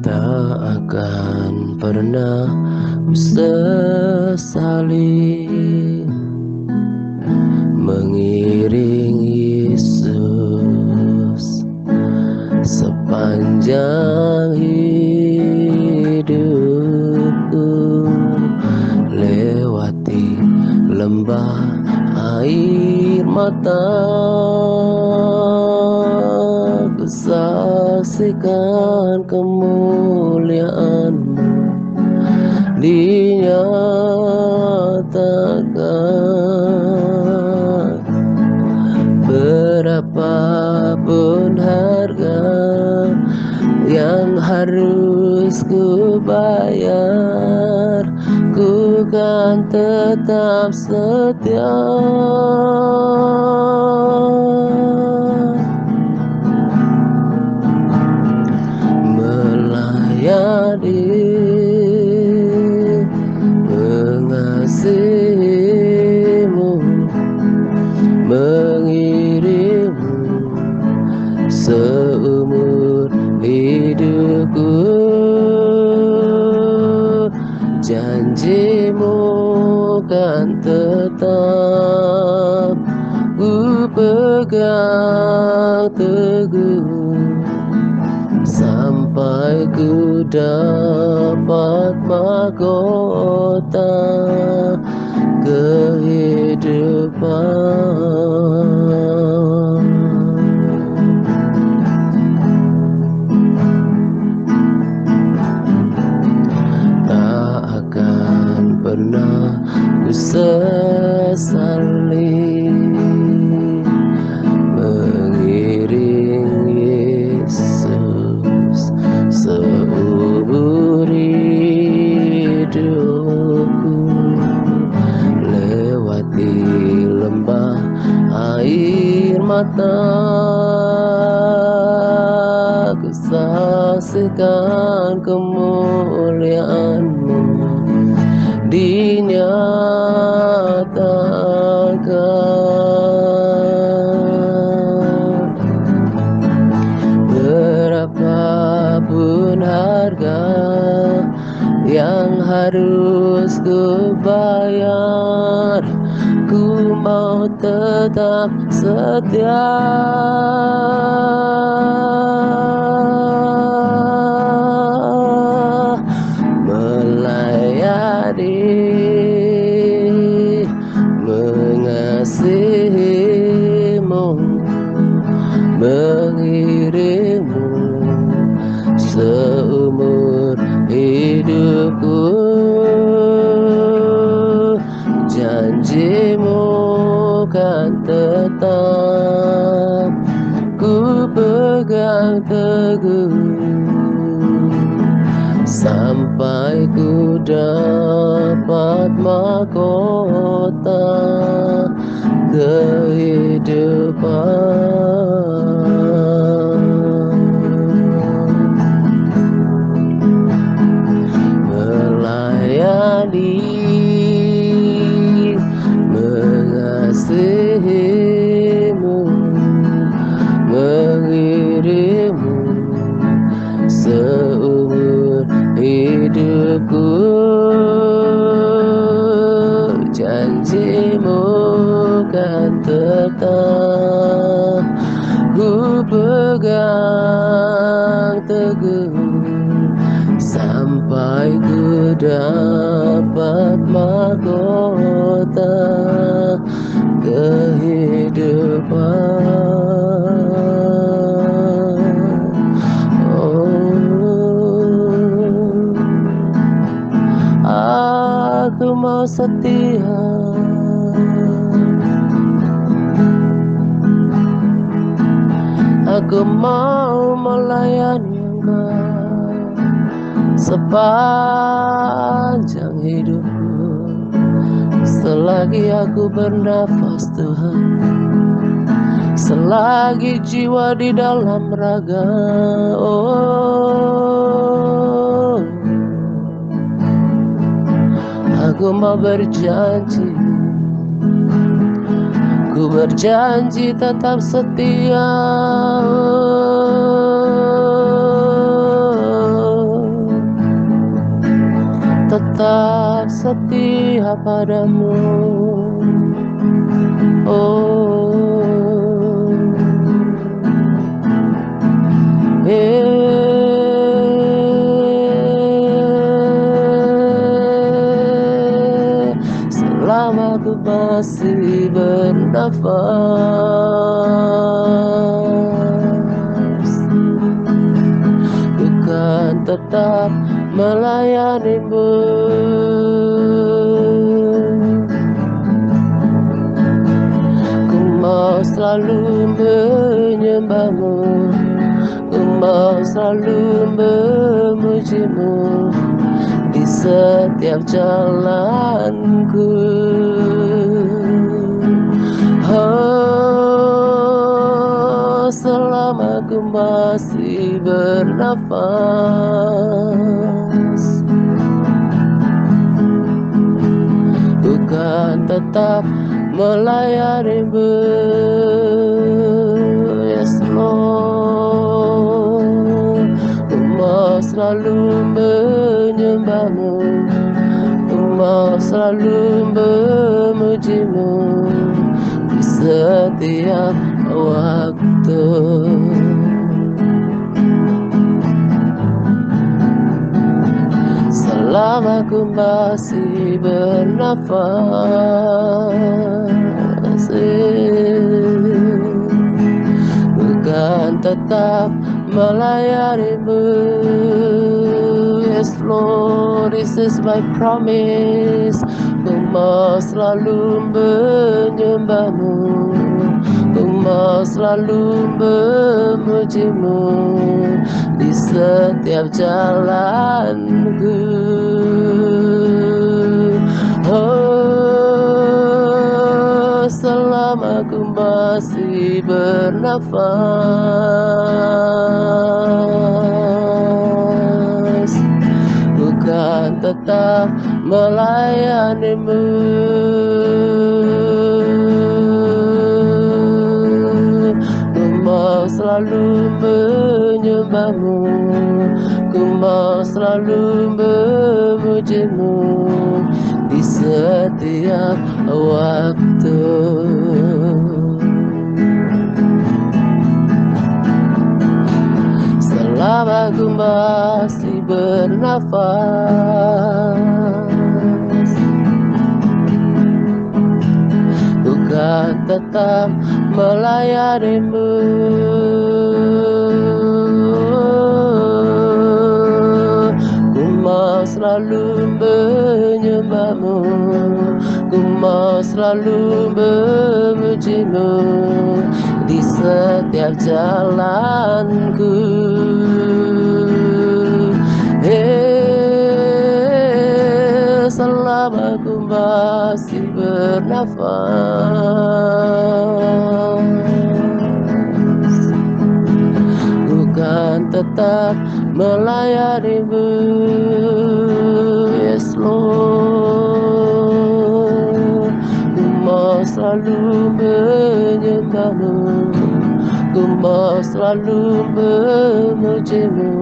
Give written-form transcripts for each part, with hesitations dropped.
Tak akan pernah ku sesali mengiring Yesus sepanjang hidupku, lewati lembah air mata, ku saksikan kemuliaan-Mu dinyatakan. Berapapun harga yang harus ku bayar, ku kan tetap setia melayani, mengasihi-Mu, mengiring-Mu seumur hidupku. Janji-Mu kan tetap ku pegang teguh sampai ku dapat mahkota kehidupan. Tak akan pernah ku sesali mengiring Yesus seumur hidupku, lewati lembah air mata, ku saksikan kemuliaan-Mu dinyatakan. Berapapun harga yang harus ku bayar, ku mau tetap setia melayani, mengasihi-Mu, mengiring-Mu seumur hidupku. Janji-Mu kan tetap ku pegang teguh sampai ku dapat mahkota kehidupan. Melayani, mengasihi-Mu, mengiring-Mu seumur hidupku. Janji-Mu kan tetap ku pegang teguh sampai ku dapat mahkota kehidupan. Aku mau setia, aku mau melayani Engkau sepanjang hidupku, selagi aku bernafas Tuhan, selagi jiwa di dalam raga. Oh, Aku mau berjanji, ku berjanji tetap setia. Tetap setia padamu. Selama ku masih bernafas, ku kan tetap melayanimu. Ku mau selalu menyembahmu, ku mau selalu memujimu di setiap jalanku. Oh, selama ku masih bernafas, ku kan tetap melayanimu. Yes Lord, ku mau selalu menyembahmu, ku mau selalu memujimu di setiap waktu. Selama ku masih bernafas, ku kan tetap melayanimu. Yes Lord, this is my promise. Ku mau selalu menyembahmu, ku mau selalu memujimu di setiap jalanku. Oh, selama ku masih bernafas, ku kan tetap melayanimu. Ku mau selalu menyembahmu, ku mau selalu memujimu di setiap waktu. Selama ku masih bernafas, ku kan tetap melayanimu. Ku mau selalu menyembahmu, ku mau selalu memujimu di setiap jalanku. Selama ku masih bernafas, ku kan tetap melayanimu. Yes Lord, ku mau selalu menyembahmu, ku mau selalu memujimu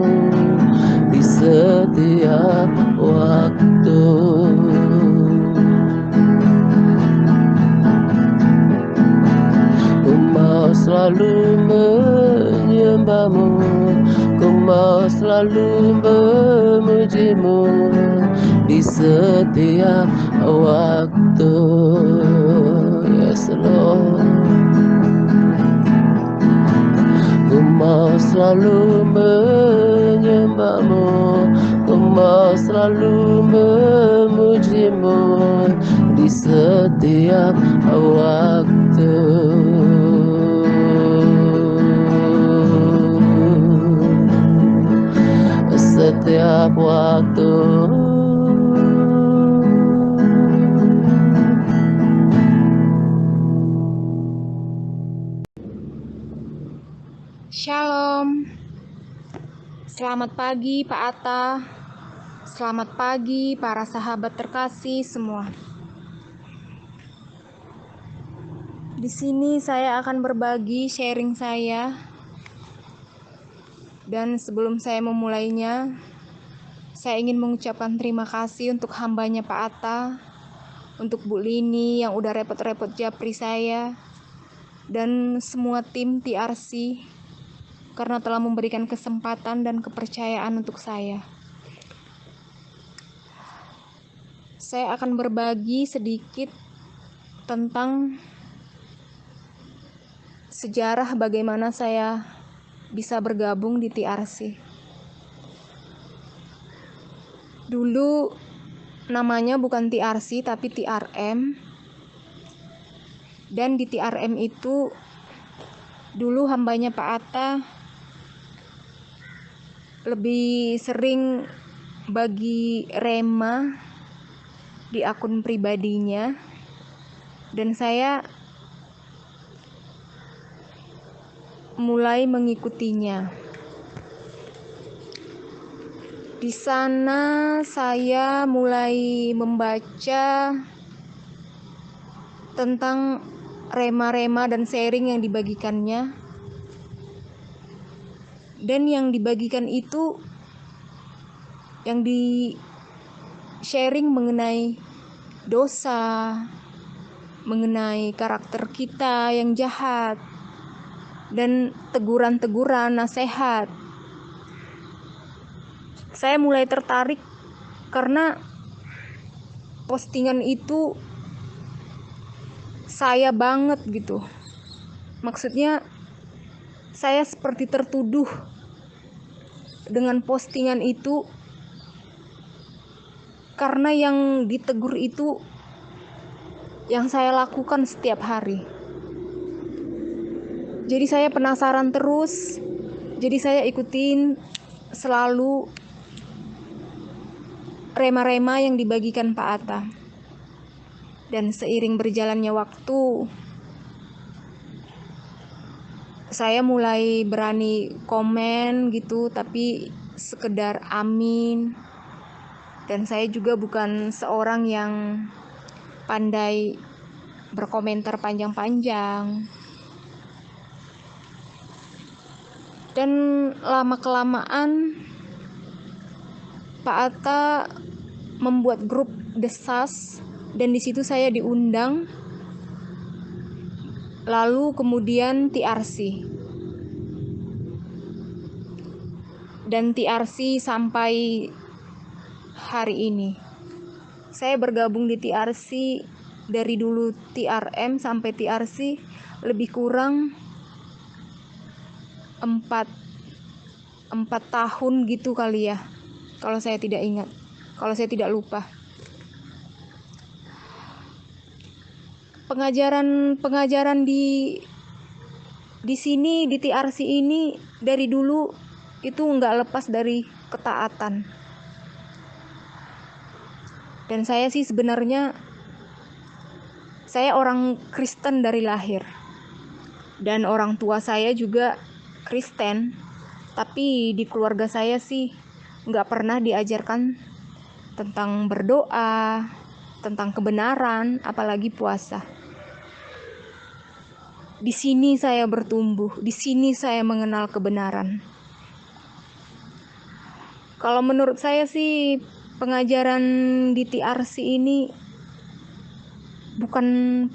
di setiap waktu. Ku mau selalu menyembahmu, ku mau selalu memujimu di setiap waktu. Yes Lord, ku mau selalu menyembahmu, ku mau selalu memujimu di setiap waktu. Setiap waktu. Shalom. Selamat pagi Pak Atta. Selamat pagi para sahabat terkasih semua. Di sini saya akan berbagi sharing saya. Dan sebelum saya memulainya, saya ingin mengucapkan terima kasih untuk hambanya Pak Atta, untuk Bu Lini yang udah repot-repot japri saya, dan semua tim TRC karena telah memberikan kesempatan dan kepercayaan untuk saya. Saya akan berbagi sedikit tentang sejarah bagaimana saya bisa bergabung di TRC. Dulu namanya bukan TRC tapi TRM. Dan di TRM itu dulu hambanya Pak Atta lebih sering bagi rema di akun pribadinya, dan saya mulai mengikutinya. Di sana saya mulai membaca tentang rema-rema dan sharing yang dibagikannya. Dan yang dibagikan itu yang di sharing mengenai dosa, mengenai karakter kita yang jahat, dan teguran-teguran, nasihat. Saya mulai tertarik karena postingan itu saya banget gitu. Maksudnya saya seperti tertuduh dengan postingan itu, karena yang ditegur itu yang saya lakukan setiap hari. Jadi saya penasaran terus. Jadi saya ikutin selalu rema-rema yang dibagikan Pak Atta. Dan seiring berjalannya waktu, saya mulai berani komen gitu, tapi sekedar amin. Dan saya juga bukan seorang yang pandai berkomentar panjang-panjang. Dan lama-kelamaan Pak Atta membuat grup Desas, dan di situ saya diundang. Lalu kemudian TRC. Dan TRC sampai hari ini. Saya bergabung di TRC dari dulu TRM sampai TRC lebih kurang 4 tahun gitu kali ya, kalau saya tidak ingat, kalau saya tidak lupa. Pengajaran di sini di TRC ini dari dulu itu nggak lepas dari ketaatan. Dan saya sih sebenarnya saya orang Kristen dari lahir, dan orang tua saya juga Kristen, tapi di keluarga saya sih nggak pernah diajarkan tentang berdoa, tentang kebenaran, apalagi puasa. Di sini saya bertumbuh, di sini saya mengenal kebenaran. Kalau menurut saya sih pengajaran di TRC ini bukan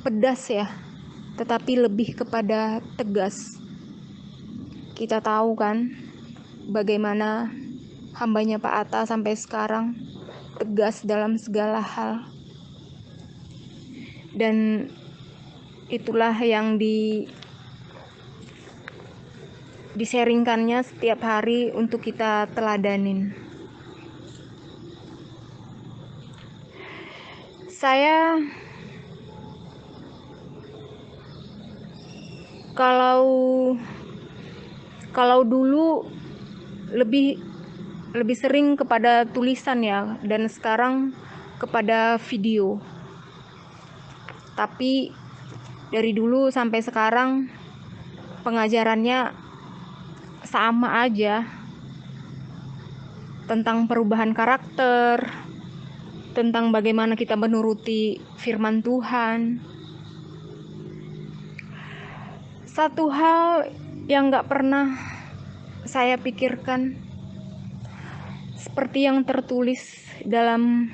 pedas ya, tetapi lebih kepada tegas. Kita tahu kan bagaimana hambanya Pak Atta sampai sekarang tegas dalam segala hal. Dan itulah yang di-sharingkannya setiap hari untuk kita teladanin. Saya kalau dulu lebih sering kepada tulisan ya, dan sekarang kepada video. Tapi dari dulu sampai sekarang pengajarannya sama aja. tentang perubahan karakter, tentang bagaimana kita menuruti firman Tuhan. Satu hal yang gak pernah saya pikirkan, seperti yang tertulis dalam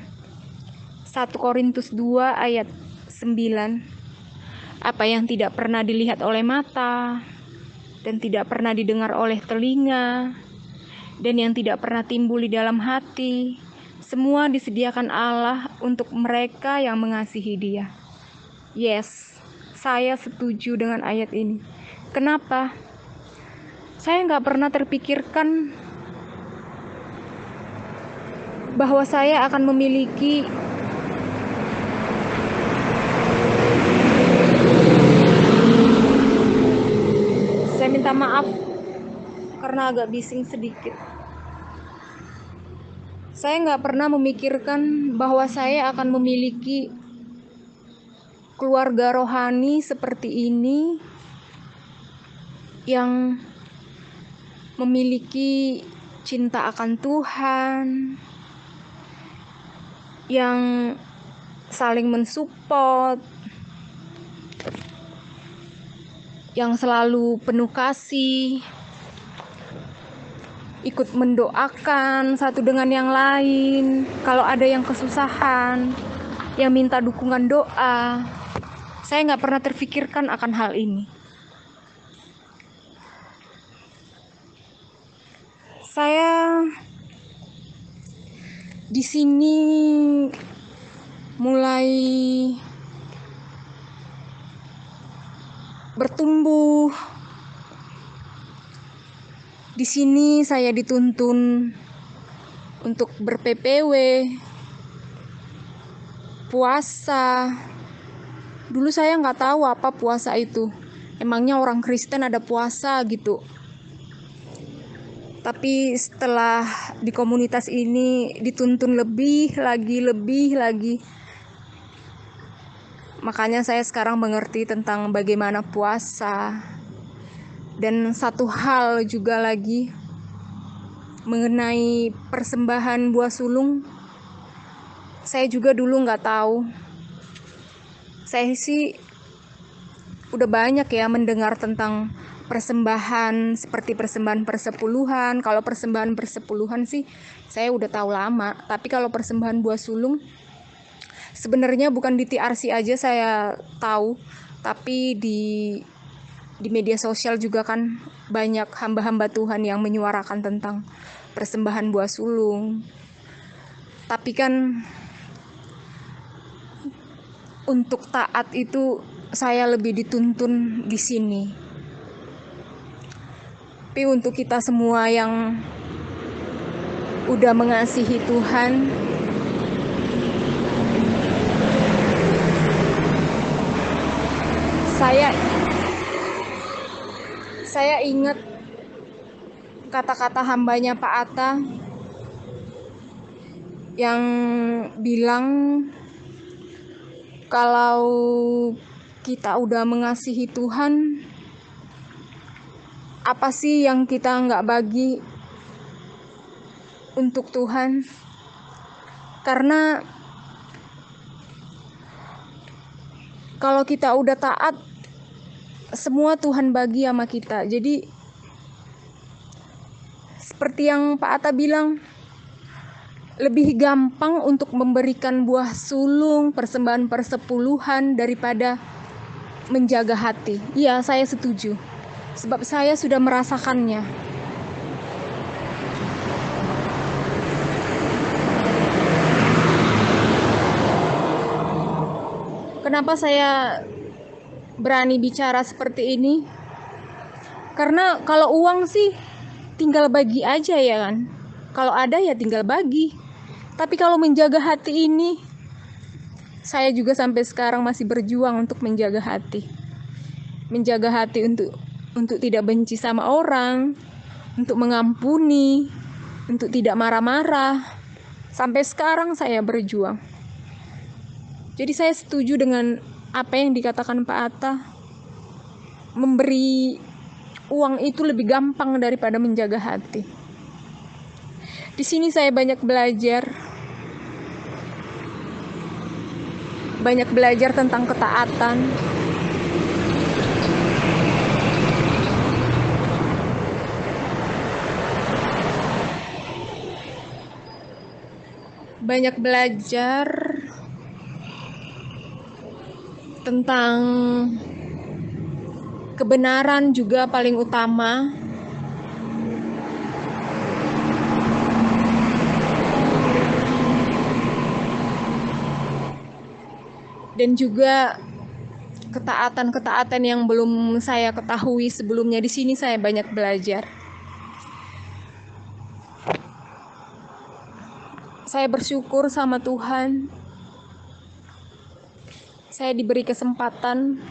1 Korintus 2 ayat 9, apa yang tidak pernah dilihat oleh mata dan tidak pernah didengar oleh telinga dan yang tidak pernah timbul di dalam hati, semua disediakan Allah untuk mereka yang mengasihi Dia. Yes, saya setuju dengan ayat ini. Kenapa? Saya nggak pernah terpikirkan bahwa saya akan memiliki saya minta maaf karena agak bising sedikit. Saya nggak pernah memikirkan bahwa saya akan memiliki keluarga rohani seperti ini yang memiliki cinta akan Tuhan, yang saling mensupport, yang selalu penuh kasih, ikut mendoakan satu dengan yang lain. Kalau ada yang kesusahan, yang minta dukungan doa, saya nggak pernah terfikirkan akan hal ini. Saya di sini mulai bertumbuh. Di sini saya dituntun untuk ber-PPW, puasa. Dulu saya nggak tahu apa puasa itu. Emangnya orang Kristen ada puasa gitu. Tapi setelah di komunitas ini dituntun lebih lagi. Makanya saya sekarang mengerti tentang bagaimana puasa. Dan satu hal juga lagi mengenai persembahan buah sulung, saya juga dulu nggak tahu. Saya sih udah banyak ya mendengar tentang persembahan seperti persembahan persepuluhan. Kalau persembahan persepuluhan sih saya udah tahu lama. Tapi kalau persembahan buah sulung sebenarnya bukan di TRC aja saya tahu, tapi di media sosial juga kan banyak hamba-hamba Tuhan yang menyuarakan tentang persembahan buah sulung. Tapi kan untuk taat itu saya lebih dituntun di sini. Tapi untuk kita semua yang udah mengasihi Tuhan, saya ingat kata-kata hambanya Pak Atta yang bilang kalau kita udah mengasihi Tuhan, apa sih yang kita nggak bagi untuk Tuhan? Karena kalau kita udah taat, semua Tuhan bagi sama kita. Jadi seperti yang Pak Atta bilang, lebih gampang untuk memberikan buah sulung, persembahan persepuluhan daripada menjaga hati. Iya, saya setuju. Sebab saya sudah merasakannya. Kenapa saya berani bicara seperti ini? Karena kalau uang sih tinggal bagi aja ya kan. Kalau ada ya tinggal bagi. Tapi kalau menjaga hati ini, saya juga sampai sekarang masih berjuang untuk menjaga hati. Menjaga hati untuk tidak benci sama orang, untuk mengampuni, untuk tidak marah-marah. Sampai sekarang saya berjuang. Jadi saya setuju dengan apa yang dikatakan Pak Atta. Memberi uang itu lebih gampang daripada menjaga hati. Di Di sini saya banyak belajar tentang ketaatan. Banyak belajar tentang kebenaran juga paling utama. Dan juga ketaatan yang belum saya ketahui sebelumnya. Di sini saya banyak belajar. Saya bersyukur sama Tuhan. Saya diberi kesempatan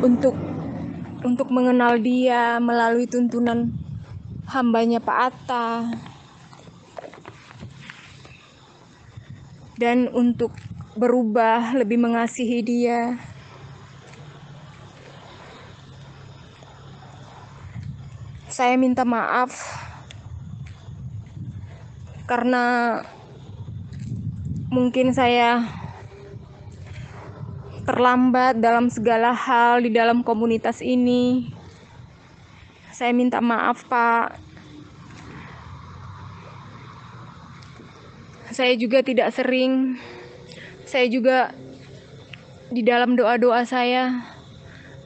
untuk mengenal Dia melalui tuntunan hambanya Pak Atta, dan untuk berubah lebih mengasihi Dia. Saya minta maaf karena mungkin saya terlambat dalam segala hal di dalam komunitas ini. Saya minta maaf, Pak. Saya juga tidak sering. Saya juga di dalam doa-doa saya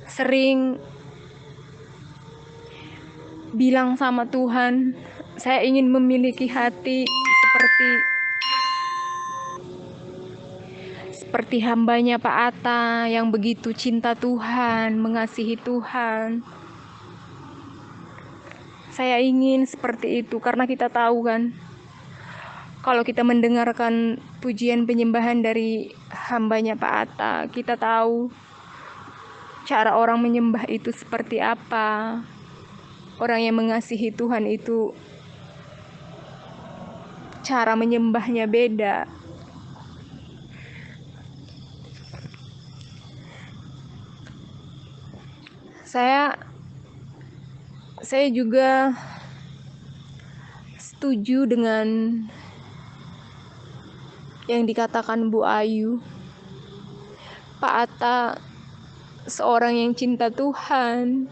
sering bilang sama Tuhan, saya ingin memiliki hati seperti hambanya Pak Atta yang begitu cinta Tuhan, mengasihi Tuhan. Saya ingin seperti itu karena kita tahu kan, kalau kita mendengarkan pujian penyembahan dari hambanya Pak Atta, kita tahu cara orang menyembah itu seperti apa. Orang yang mengasihi Tuhan itu cara menyembahnya beda. Saya juga setuju dengan yang dikatakan Bu Ayu. Pak Atta seorang yang cinta Tuhan.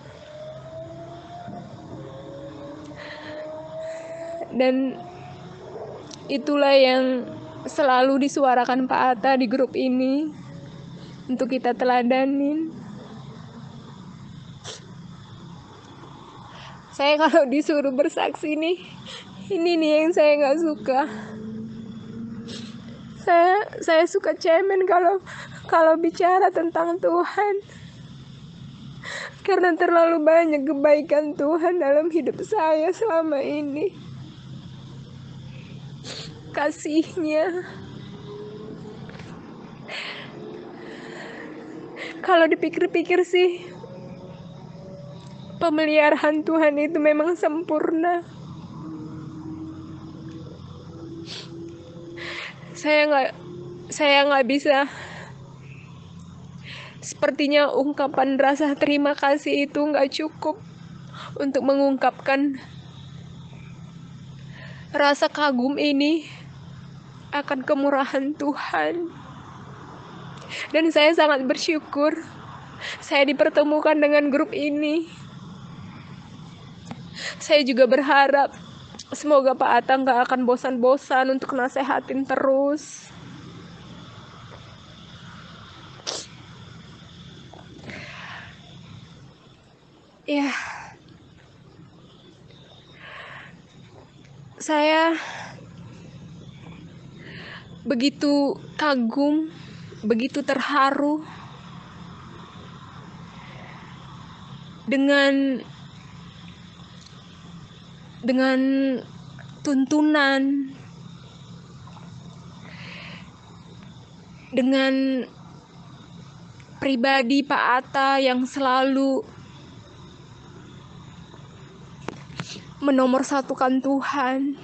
Dan itulah yang selalu disuarakan Pak Atta di grup ini untuk kita teladanin. Saya kalau disuruh bersaksi nih, ini nih yang saya nggak suka. Saya suka cemen kalau bicara tentang Tuhan, karena terlalu banyak kebaikan Tuhan dalam hidup saya selama ini. Kasihnya, kalau dipikir-pikir sih, pemeliharaan Tuhan itu memang sempurna. Saya nggak bisa. Sepertinya ungkapan rasa terima kasih itu nggak cukup untuk mengungkapkan rasa kagum ini akan kemurahan Tuhan. Dan saya sangat bersyukur saya dipertemukan dengan grup ini. Saya juga berharap semoga Pak Atta nggak akan bosan-bosan untuk nasehatin terus. Ya, saya begitu kagum, begitu terharu dengan tuntunan, dengan pribadi Pak Atta yang selalu menomorsatukan Tuhan.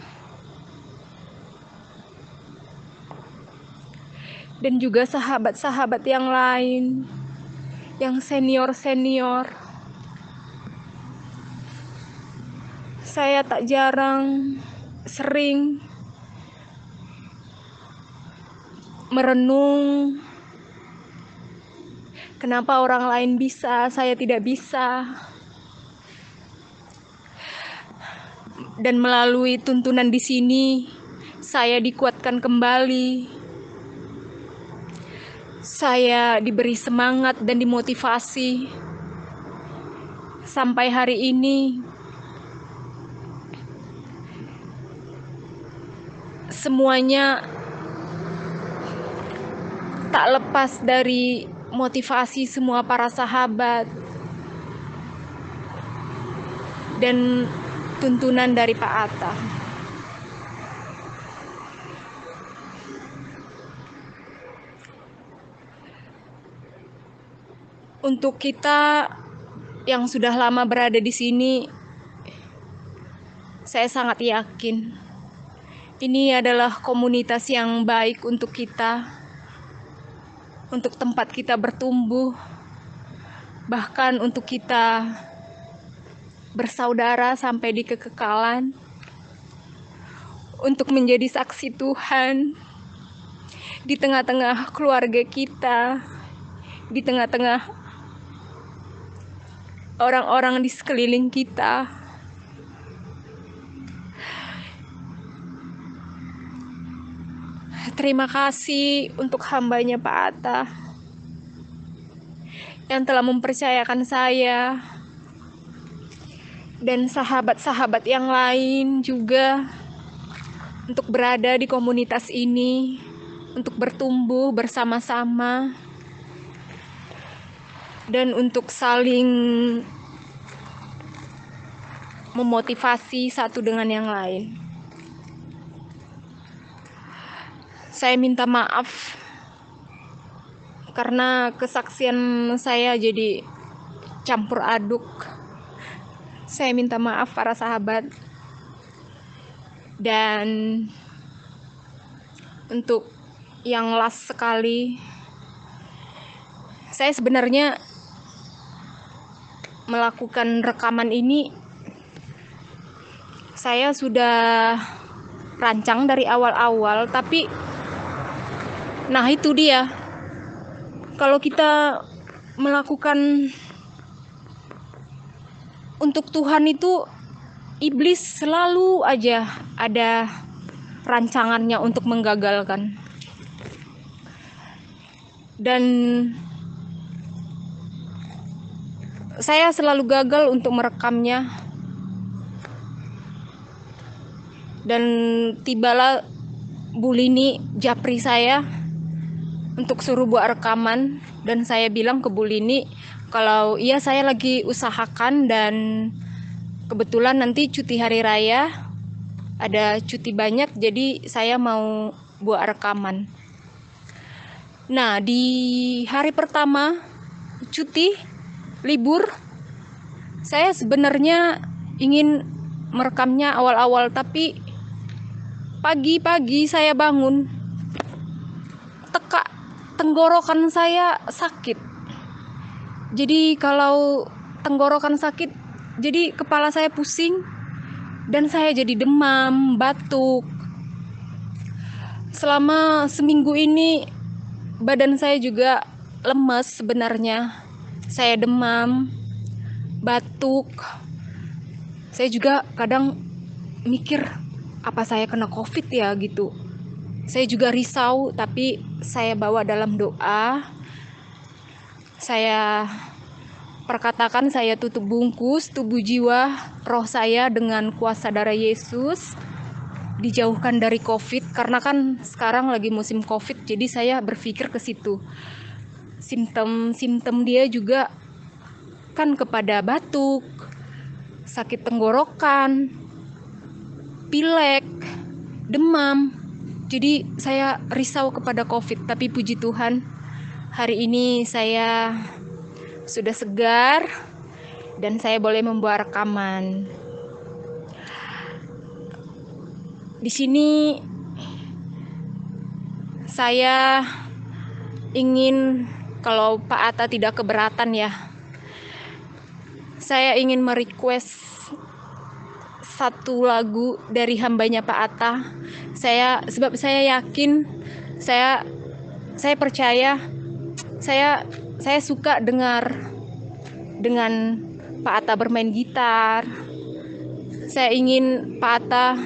Dan juga sahabat-sahabat yang lain, yang senior-senior. saya tak jarang sering merenung kenapa orang lain bisa, saya tidak bisa. Dan melalui tuntunan di sini, saya dikuatkan kembali. Saya diberi semangat dan dimotivasi. Sampai hari ini, semuanya tak lepas dari motivasi semua para sahabat dan tuntunan dari Pak Atta. Untuk kita yang sudah lama berada di sini, saya sangat yakin ini adalah komunitas yang baik untuk kita, untuk tempat kita bertumbuh, bahkan untuk kita bersaudara sampai di kekekalan, untuk menjadi saksi Tuhan di tengah-tengah keluarga kita, di tengah-tengah orang-orang di sekeliling kita. Terima kasih untuk hambanya Pak Atta yang telah mempercayakan saya dan sahabat-sahabat yang lain juga untuk berada di komunitas ini, untuk bertumbuh bersama-sama dan untuk saling memotivasi satu dengan yang lain. Saya minta maaf karena kesaksian saya jadi campur aduk. Saya minta maaf para sahabat. Dan untuk yang last sekali, saya sebenarnya melakukan rekaman ini saya sudah rancang dari awal-awal, tapi nah itu dia, kalau kita melakukan untuk Tuhan itu, iblis selalu aja ada rancangannya untuk menggagalkan. Dan saya selalu gagal untuk merekamnya. Dan tibalah Bu Lini japri saya untuk suruh buat rekaman, dan saya bilang ke Bu Lini kalau iya saya lagi usahakan dan kebetulan nanti cuti hari raya, ada cuti banyak, jadi saya mau buat rekaman. Nah, di hari pertama cuti libur, saya sebenarnya ingin merekamnya awal-awal, tapi pagi-pagi saya bangun, tenggorokan saya sakit. Jadi kalau tenggorokan sakit, jadi kepala saya pusing dan saya jadi demam, batuk. Selama seminggu ini badan saya juga lemes sebenarnya. Saya demam, batuk. Saya juga kadang mikir, apa saya kena COVID ya gitu. Saya juga risau, tapi saya bawa dalam doa. Saya perkatakan, saya tutup bungkus tubuh jiwa roh saya dengan kuasa darah Yesus, dijauhkan dari COVID, karena kan sekarang lagi musim COVID, jadi saya berpikir ke situ. Simptom dia juga kan kepada batuk, sakit tenggorokan, pilek, demam. Jadi saya risau kepada COVID, tapi puji Tuhan hari ini saya sudah segar dan saya boleh membuat rekaman. Di sini saya ingin, kalau Pak Atta tidak keberatan ya, saya ingin merequest satu lagu dari hambanya Pak Atta. Sebab saya yakin, saya percaya, saya suka dengar dengan Pak Atta bermain gitar. Saya ingin Pak Atta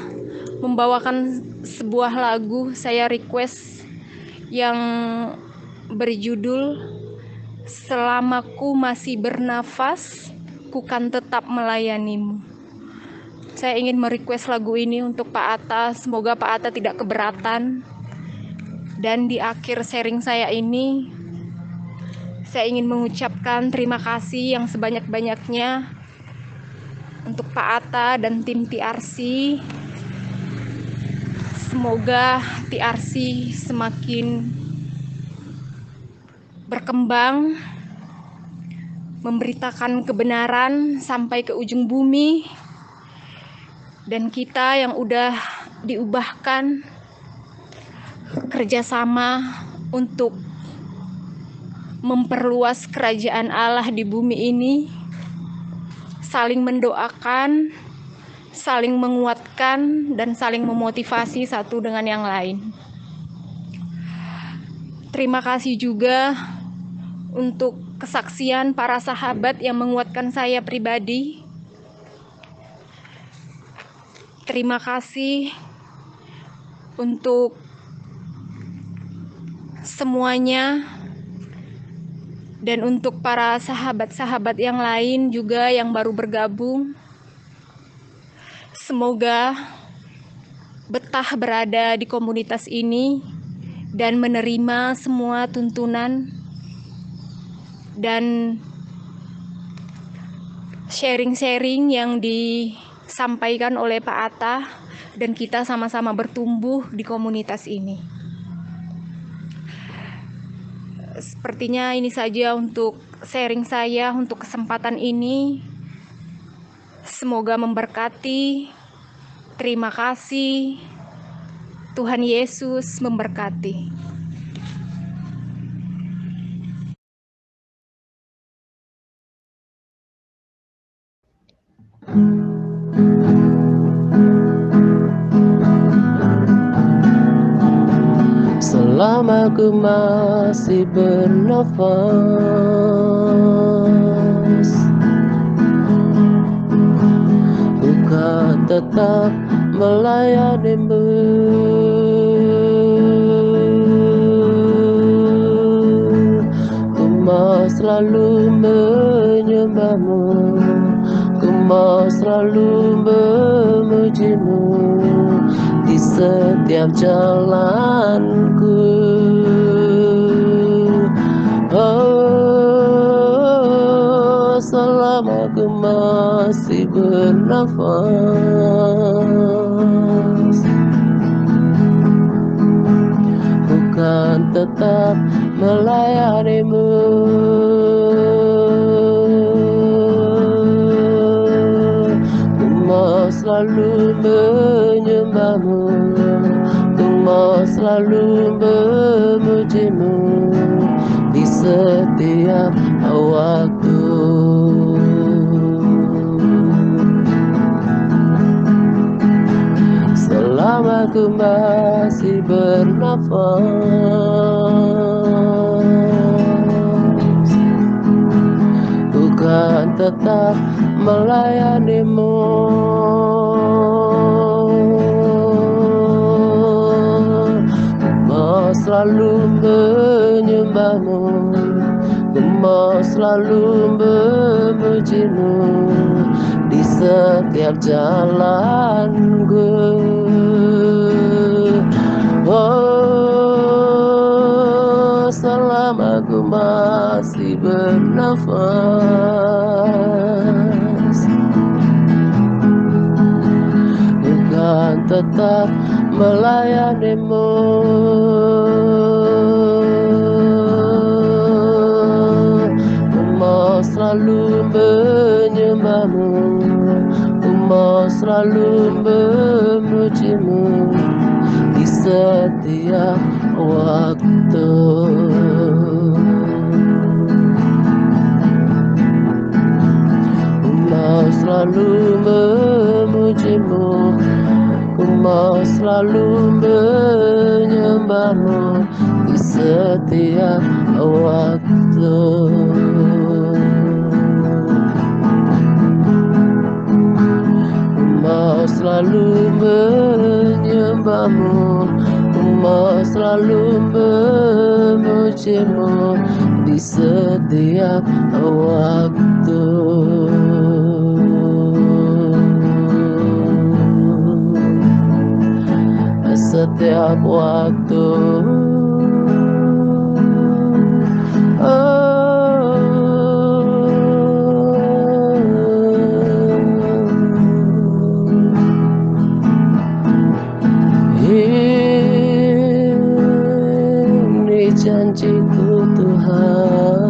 membawakan sebuah lagu, saya request yang berjudul Selamaku masih bernafas, ku kan tetap melayanimu. Saya ingin merequest lagu ini untuk Pak Atta. Semoga Pak Atta tidak keberatan. Dan di akhir sharing saya ini, saya ingin mengucapkan terima kasih yang sebanyak-banyaknya untuk Pak Atta dan tim TRC. Semoga TRC semakin berkembang, memberitakan kebenaran sampai ke ujung bumi, dan kita yang udah diubahkan kerjasama untuk memperluas kerajaan Allah di bumi ini, saling mendoakan, saling menguatkan, dan saling memotivasi satu dengan yang lain. Terima kasih juga untuk kesaksian para sahabat yang menguatkan saya pribadi. Terima kasih untuk semuanya, dan untuk para sahabat-sahabat yang lain juga yang baru bergabung. Semoga betah berada di komunitas ini dan menerima semua tuntunan dan sharing-sharing yang disampaikan oleh Pak Atta, dan kita sama-sama bertumbuh di komunitas ini. Sepertinya ini saja untuk sharing saya untuk kesempatan ini. Semoga memberkati. Terima kasih. Tuhan Yesus memberkati. Selama ku masih bernafas, ku kan tetap melayanimu. Ku mau selalu menyembahmu, ku mau selalu memujimu di setiap jalanku. Oh, selama ku masih bernafas, ku kan tetap melayanimu. Ku mau selalu menyembahmu, ku mau selalu memujimu di setiap waktu. Selama ku masih bernafas, ku kan tetap melayanimu. Ku mau selalu menyembahmu, ku mau selalu memujimu di setiap jalanku. Oh, selama ku masih bernafas, ku kan tetap melayanimu. Ku mau selalu menyembahmu, ku mau selalu memujimu di setiap waktu. Ku mau selalu memujimu memujimu, ku mau selalu menyembahmu di setiap waktu. Ku mau selalu menyembahmu, ku mau selalu memujimu di setiap waktu. Setiap waktu. Ini janjiku Tuhan.